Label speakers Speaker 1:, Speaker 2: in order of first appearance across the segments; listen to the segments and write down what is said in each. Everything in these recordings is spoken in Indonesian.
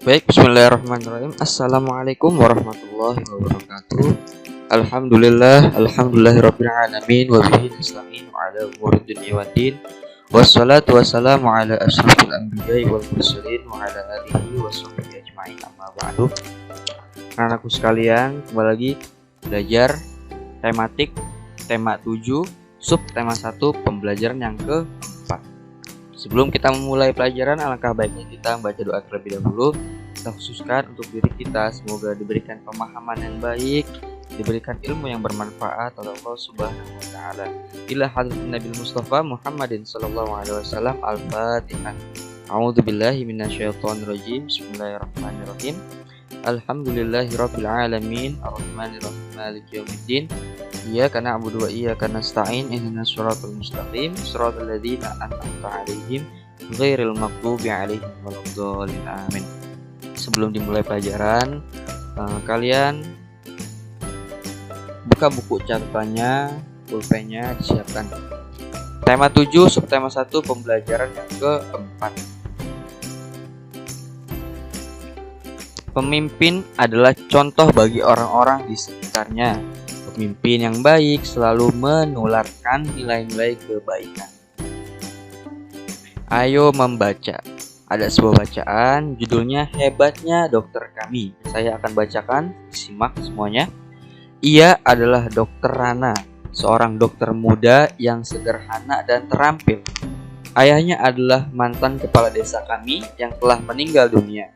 Speaker 1: Baik, bismillahirrahmanirrahim. Assalamualaikum warahmatullahi wabarakatuh. Alhamdulillahirabbil alamin wa bihi nasta'in ala umuri dunya waddin. Wassalatu wassalamu ala asyrofil anbiya'i wal mursalin wa ala alihi washabbihi ajma'in, amma ba'du. Anak-anakku sekalian, kembali lagi belajar tematik tema 7, sub tema 1, pembelajaran yang keempat. Sebelum kita memulai pelajaran, alangkah baiknya kita membaca doa terlebih dahulu. Kita khususkan untuk diri kita, semoga diberikan pemahaman yang baik, diberikan ilmu yang bermanfaat oleh Allah Subhanahu wa taala. Ila hadratin Nabi Mustafa Muhammadin sallallahu alaihi wasallam. Al-Fatihah. A'udzubillahi minasyaitonirrajim. Bismillahirrahmanirrahim. Alhamdulillahirabbil alamin, arrahmanirrahim, maliki yaumiddin. Iyyaka na'budu wa iyyaka nasta'in, ihdinas siratal mustaqim, siratal ladzina an'amta 'alaihim ghairil maghdubi 'alaihim waladdallin. Amin. Sebelum dimulai pelajaran, kalian buka buku catatannya, pulpennya disiapkan. Tema 7, subtema 1, pembelajaran yang keempat. Pemimpin adalah contoh bagi orang-orang di sekitarnya. Pemimpin yang baik selalu menularkan nilai-nilai kebaikan. Ayo membaca. Ada sebuah bacaan, judulnya Hebatnya Dokter Kami. Saya akan bacakan, simak semuanya. Ia adalah Dokter Rana, seorang dokter muda yang sederhana dan terampil. Ayahnya adalah mantan kepala desa kami yang telah meninggal dunia.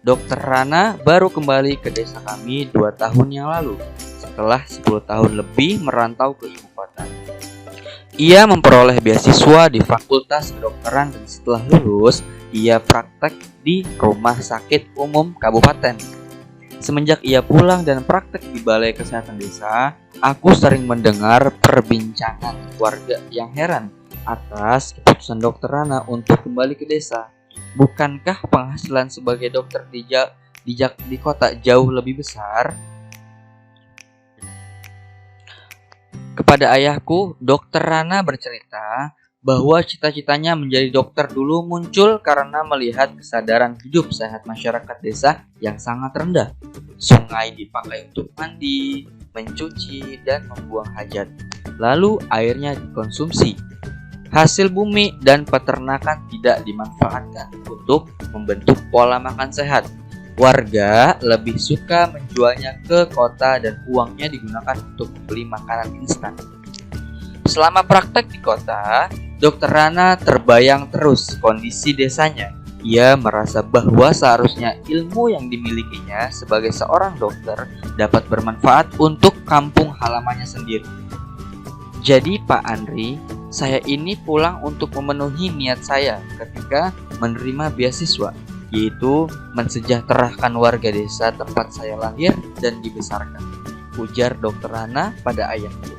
Speaker 1: Dokter Rana baru kembali ke desa kami 2 tahun yang lalu, setelah 10 tahun lebih merantau ke ibu kota. Ia memperoleh beasiswa di Fakultas Kedokteran dan setelah lulus, ia praktek di Rumah Sakit Umum Kabupaten. Semenjak ia pulang dan praktek di Balai Kesehatan Desa, aku sering mendengar perbincangan warga yang heran atas keputusan Dokter Rana untuk kembali ke desa. Bukankah penghasilan sebagai dokter di kota jauh lebih besar? Kepada ayahku, Dokter Rana bercerita bahwa cita-citanya menjadi dokter dulu muncul karena melihat kesadaran hidup sehat masyarakat desa yang sangat rendah. Sungai dipakai untuk mandi, mencuci, dan membuang hajat. Lalu airnya dikonsumsi. Hasil bumi dan peternakan tidak dimanfaatkan untuk membentuk pola makan sehat. Warga lebih suka menjualnya ke kota dan uangnya digunakan untuk beli makanan instan. Selama praktek di kota, Dokter Rana terbayang terus kondisi desanya. Ia merasa bahwa seharusnya ilmu yang dimilikinya sebagai seorang dokter dapat bermanfaat untuk kampung halamannya sendiri. Jadi Pak Andri, saya ini pulang untuk memenuhi niat saya ketika menerima beasiswa, yaitu mensejahterakan warga desa tempat saya lahir dan dibesarkan, ujar Dokter Rana pada ayahku.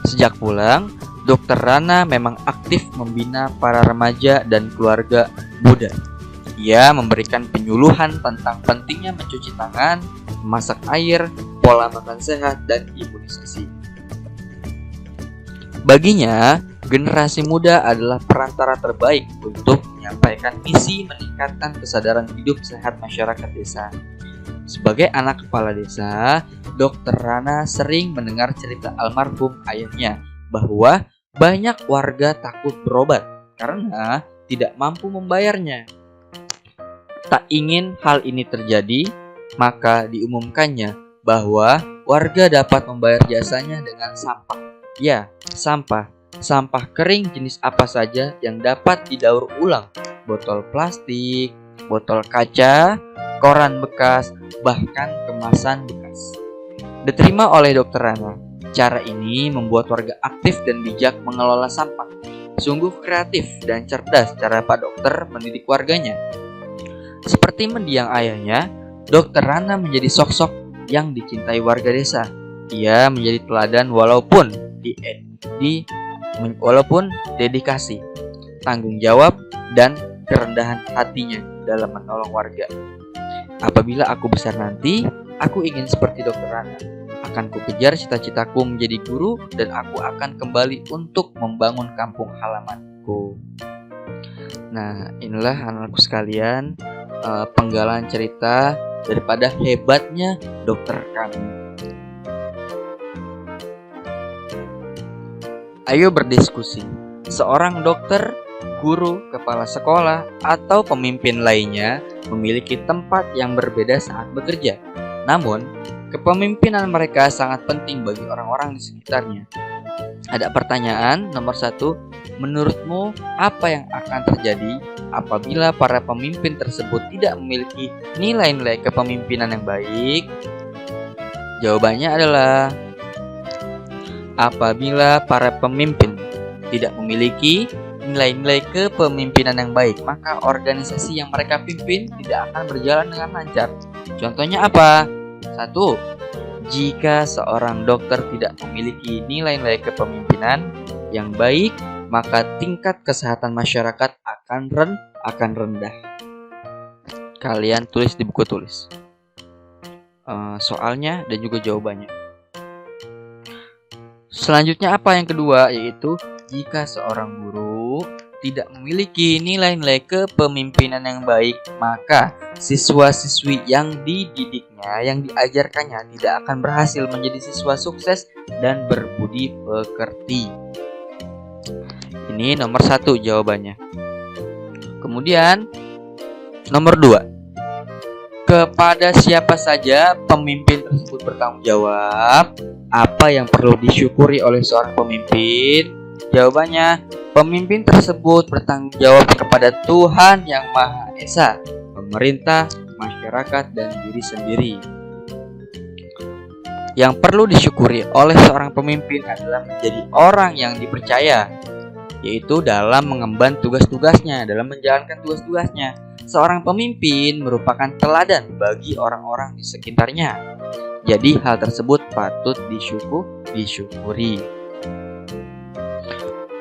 Speaker 1: Sejak pulang, Dokter Rana memang aktif membina para remaja dan keluarga muda. Ia memberikan penyuluhan tentang pentingnya mencuci tangan, memasak air, pola makan sehat, dan imunisasi. Baginya, generasi muda adalah perantara terbaik untuk menyampaikan misi meningkatkan kesadaran hidup sehat masyarakat desa. Sebagai anak kepala desa, Dokter Rana sering mendengar cerita almarhum ayahnya bahwa banyak warga takut berobat karena tidak mampu membayarnya. Tak ingin hal ini terjadi, maka diumumkannya bahwa warga dapat membayar jasanya dengan sampah. Ya, sampah. Sampah kering jenis apa saja yang dapat didaur ulang. Botol plastik, botol kaca, koran bekas, bahkan kemasan bekas. Diterima oleh Dokter Rana. Cara ini membuat warga aktif dan bijak mengelola sampah. Sungguh kreatif dan cerdas cara Pak Dokter mendidik warganya. Seperti mendiang ayahnya, Dokter Rana menjadi sosok yang dicintai warga desa. Ia menjadi teladan walaupun dedikasi, tanggung jawab, dan kerendahan hatinya dalam menolong warga. Apabila aku besar nanti, aku ingin seperti Dokter Rana. Akan kukejar cita-citaku menjadi guru dan aku akan kembali untuk membangun kampung halamanku. Nah, inilah anakku sekalian, penggalan cerita daripada hebatnya dokter kami. Ayo berdiskusi. Seorang dokter, guru, kepala sekolah, atau pemimpin lainnya memiliki tempat yang berbeda saat bekerja. Namun, kepemimpinan mereka sangat penting bagi orang-orang di sekitarnya. Ada pertanyaan nomor 1. Menurutmu apa yang akan terjadi apabila para pemimpin tersebut tidak memiliki nilai-nilai kepemimpinan yang baik? Jawabannya adalah apabila para pemimpin tidak memiliki nilai-nilai kepemimpinan yang baik, maka organisasi yang mereka pimpin tidak akan berjalan dengan lancar. Contohnya apa? 1. Jika seorang dokter tidak memiliki nilai-nilai kepemimpinan yang baik, maka tingkat kesehatan masyarakat akan rendah. Kalian tulis di buku tulis soalnya dan juga jawabannya. Selanjutnya apa yang kedua, yaitu jika seorang guru tidak memiliki nilai-nilai kepemimpinan yang baik, maka siswa-siswi yang dididiknya, yang diajarkannya tidak akan berhasil menjadi siswa sukses dan berbudi pekerti. Ini nomor 1 jawabannya. Kemudian nomor 2. Kepada siapa saja pemimpin tersebut bertanggung jawab? Apa yang perlu disyukuri oleh seorang pemimpin? Jawabannya, pemimpin tersebut bertanggung jawab kepada Tuhan Yang Maha Esa, pemerintah, masyarakat, dan diri sendiri. Yang perlu disyukuri oleh seorang pemimpin adalah menjadi orang yang dipercaya, yaitu dalam mengemban tugas-tugasnya, dalam menjalankan tugas-tugasnya. Seorang pemimpin merupakan teladan bagi orang-orang di sekitarnya. Jadi hal tersebut patut disyukuri.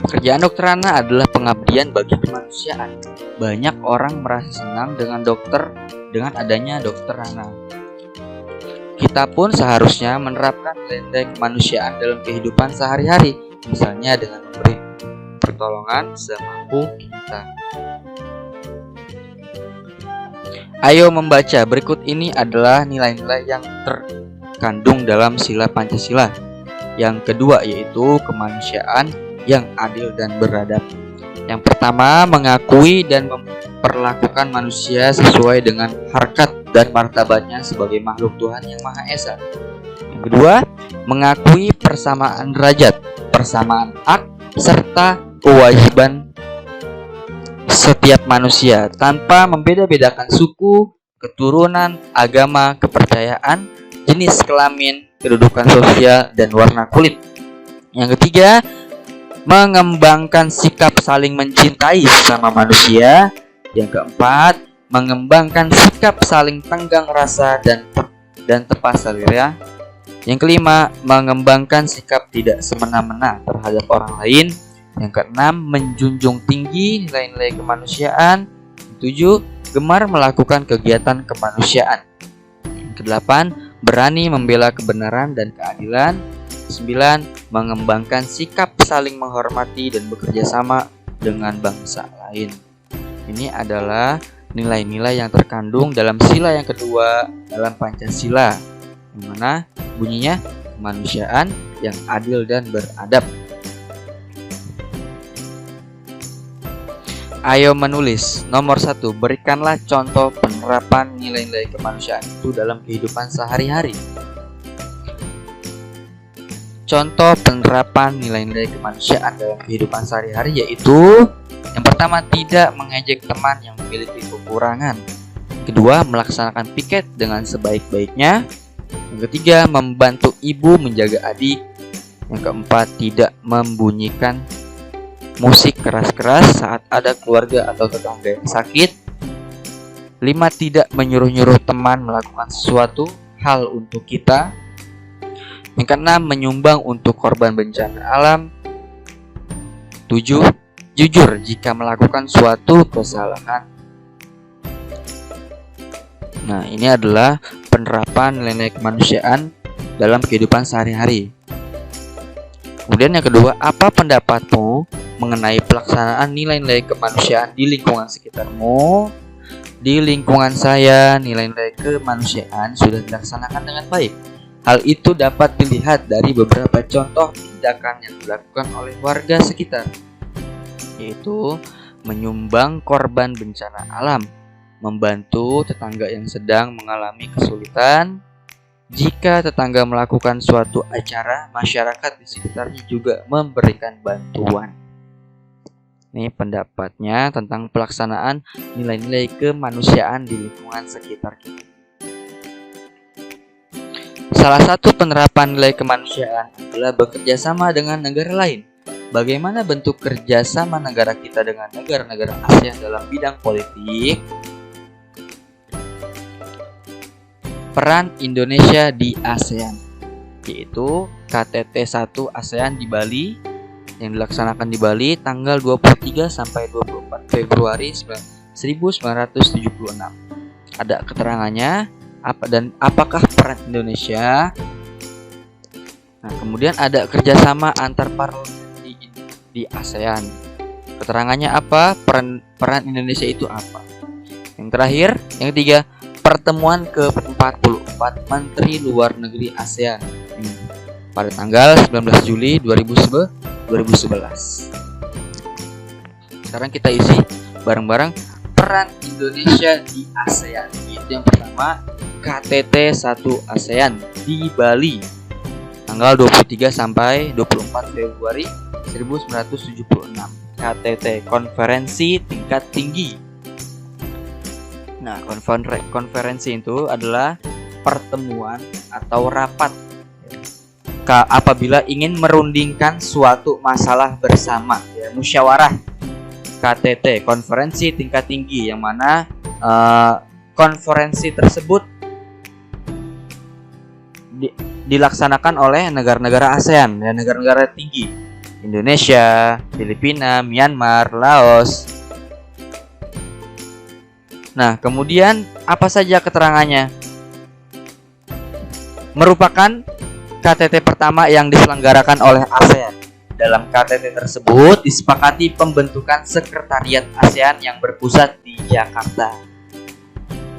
Speaker 1: Pekerjaan dokter anak adalah pengabdian bagi kemanusiaan. Banyak orang merasa senang dengan adanya dokter anak. Kita pun seharusnya menerapkan nilai kemanusiaan dalam kehidupan sehari-hari, misalnya dengan memberi pertolongan semampu kita. Ayo membaca. Berikut ini adalah nilai-nilai yang terkandung dalam sila Pancasila. Yang kedua yaitu kemanusiaan yang adil dan beradab. Yang pertama, mengakui dan memperlakukan manusia sesuai dengan harkat dan martabatnya sebagai makhluk Tuhan Yang Maha Esa. Yang kedua, mengakui persamaan derajat, persamaan hak, serta kewajiban setiap manusia tanpa membeda-bedakan suku, keturunan, agama, kepercayaan, jenis kelamin, kedudukan sosial, dan warna kulit. Yang ketiga, mengembangkan sikap saling mencintai sesama manusia. Yang keempat, mengembangkan sikap saling tenggang rasa dan tepas selera. Yang kelima, mengembangkan sikap tidak semena-mena terhadap orang lain. Yang keenam, menjunjung tinggi nilai-nilai kemanusiaan. Yang ketujuh, gemar melakukan kegiatan kemanusiaan. Yang kedelapan, berani membela kebenaran dan keadilan. 9. Mengembangkan sikap saling menghormati dan bekerja sama dengan bangsa lain. Ini adalah nilai-nilai yang terkandung dalam sila yang kedua dalam Pancasila, yang mana bunyinya kemanusiaan yang adil dan beradab. Ayo menulis. Nomor 1, berikanlah contoh penerapan nilai-nilai kemanusiaan itu dalam kehidupan sehari-hari. Contoh penerapan nilai-nilai kemanusiaan dalam kehidupan sehari-hari yaitu yang pertama, tidak mengejek teman yang memiliki kekurangan. Kedua, melaksanakan piket dengan sebaik-baiknya. Yang ketiga, membantu ibu menjaga adik. Yang keempat, tidak membunyikan musik keras-keras saat ada keluarga atau tetangga yang sakit. 5. Tidak menyuruh-nyuruh teman melakukan sesuatu hal untuk kita. Yang keenam, menyumbang untuk korban bencana alam. 7. Jujur jika melakukan suatu kesalahan. Nah, ini adalah penerapan nilai kemanusiaan dalam kehidupan sehari-hari. Kemudian yang kedua, apa pendapatmu mengenai pelaksanaan nilai-nilai kemanusiaan di lingkungan sekitarmu. Di lingkungan saya, nilai-nilai kemanusiaan sudah dilaksanakan dengan baik. Hal itu dapat dilihat dari beberapa contoh tindakan yang dilakukan oleh warga sekitar, yaitu menyumbang korban bencana alam, membantu tetangga yang sedang mengalami kesulitan. Jika tetangga melakukan suatu acara, masyarakat di sekitarnya juga memberikan bantuan. Ini pendapatnya tentang pelaksanaan nilai-nilai kemanusiaan di lingkungan sekitar kita. Salah satu penerapan nilai kemanusiaan adalah bekerja sama dengan negara lain. Bagaimana bentuk kerjasama negara kita dengan negara-negara ASEAN dalam bidang politik? Peran Indonesia di ASEAN, yaitu KTT 1 ASEAN di Bali yang dilaksanakan di Bali tanggal 23 sampai 24 Februari 1976. Ada keterangannya apakah peran Indonesia. Nah, kemudian ada kerjasama antar parlemen di ASEAN. Keterangannya apa? Peran Indonesia itu apa? Yang terakhir, yang ketiga, pertemuan ke-44 Menteri Luar Negeri ASEAN pada tanggal 19 Juli 2011. Sekarang kita isi bareng-bareng peran Indonesia di ASEAN. Itu yang pertama, KTT 1 ASEAN di Bali tanggal 23 sampai 24 Februari 1976. KTT konferensi tingkat tinggi. Nah, konferensi itu adalah pertemuan atau rapat apabila ingin merundingkan suatu masalah bersama, ya, musyawarah. KTT konferensi tingkat tinggi, yang mana konferensi tersebut dilaksanakan oleh negara-negara ASEAN, ya, negara-negara tinggi, Indonesia, Filipina, Myanmar, Laos. Nah, kemudian apa saja keterangannya? Merupakan KTT pertama yang diselenggarakan oleh ASEAN. Dalam KTT tersebut disepakati pembentukan sekretariat ASEAN yang berpusat di Jakarta.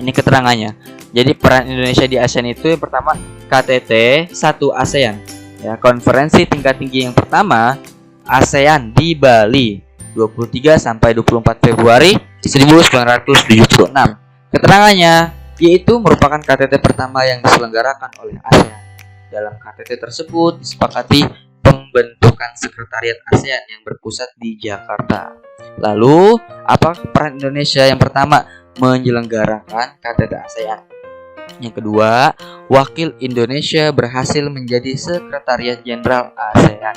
Speaker 1: Ini keterangannya. Jadi peran Indonesia di ASEAN itu yang pertama KTT 1 ASEAN, ya, konferensi tingkat tinggi yang pertama ASEAN di Bali 23 sampai 24 Februari 1976. Keterangannya yaitu merupakan KTT pertama yang diselenggarakan oleh ASEAN. Dalam KTT tersebut disepakati pembentukan sekretariat ASEAN yang berpusat di Jakarta. Lalu, apa peran Indonesia? Yang pertama, menyelenggarakan KTT ASEAN. Yang kedua, wakil Indonesia berhasil menjadi Sekretariat Jenderal ASEAN.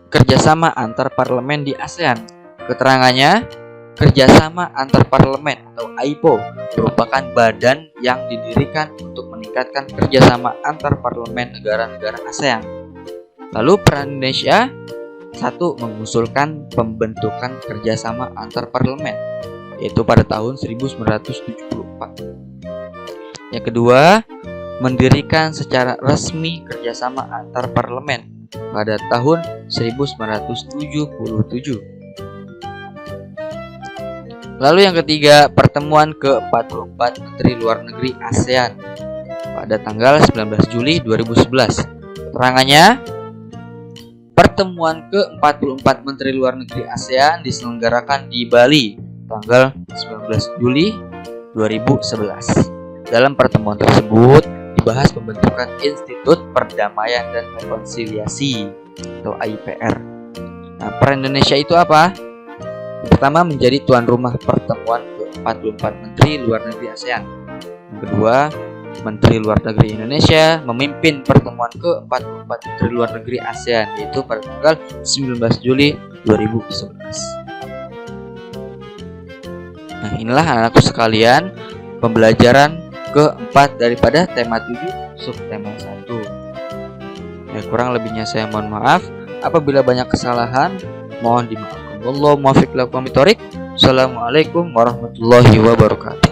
Speaker 1: Kerjasama antar parlemen di ASEAN. Keterangannya, kerjasama antar parlemen atau AIPO merupakan badan yang didirikan untuk meningkatkan kerjasama antar parlemen negara-negara ASEAN. Lalu peran Indonesia, satu, mengusulkan pembentukan kerjasama antar parlemen, yaitu pada tahun 1974. Yang kedua, mendirikan secara resmi kerjasama antar parlemen pada tahun 1977. Lalu yang ketiga, pertemuan ke-44 Menteri Luar Negeri ASEAN pada tanggal 19 Juli 2011. Keterangannya, pertemuan ke-44 Menteri Luar Negeri ASEAN diselenggarakan di Bali tanggal 19 Juli 2011. Dalam pertemuan tersebut dibahas pembentukan Institut Perdamaian dan Rekonsiliasi atau IPR. Nah, peran Indonesia itu apa? Pertama, menjadi tuan rumah pertemuan ke-44 Menteri Luar Negeri ASEAN. Yang kedua, Menteri Luar Negeri Indonesia memimpin pertemuan ke-44 Menteri Luar Negeri ASEAN, yaitu pada tanggal 19 Juli 2011. Nah, inilah anak-anakku sekalian pembelajaran keempat daripada tema 7 subtema 1. Ya, kurang lebihnya saya mohon maaf. Apabila banyak kesalahan, mohon dimaafkan. Wallahu muwaffiq ila aqwamit thoriq. Assalamualaikum warahmatullahi wabarakatuh.